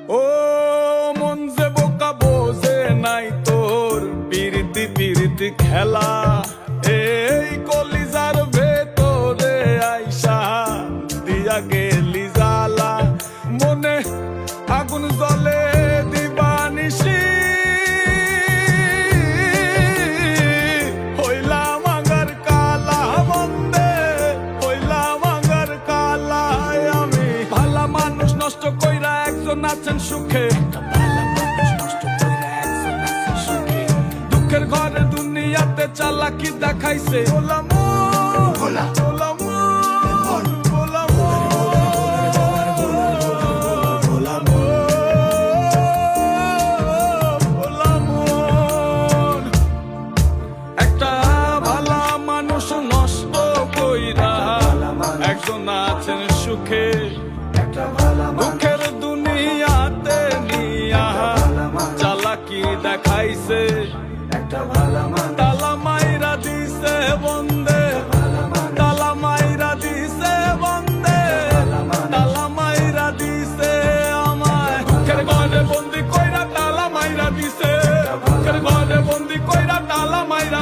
ও মন যে বোকা বোঝে নাই তোর পিরিতি পিরিতি খেলা, এই কলিজার ভেতরে আইসা দিয়া গেলি জ্বালা। মনে আগুন জ্বলে দিবানিশি, হইলাম আগার কালা বন্দে, হইলাম আগার কালা। আমি ভালা মানুষ নষ্ট কইরা একজন আছেন সুখে, দুঃখের ঘরে দুনিয়াতে চালাকি দেখাইছে। ভোলা মন, ভোলা ভোলা মন, ভোলা মন। একটা ভালা মানুষ নষ্ট কইরা একজন আছেন সুখে, দুঃখের দুনিয়াতে নিয়া চালাকি দেখাইছে। তালা মাইরা দিছে বন্দে, তালা মাইরা দিছে বন্দে, তালা মাইরা দিছে আমায়। দুঃখের ঘরে বন্দি কইরা তালা মাইরা দিছে, দুঃখের ঘরে বন্দি কইরা তালা মাইরা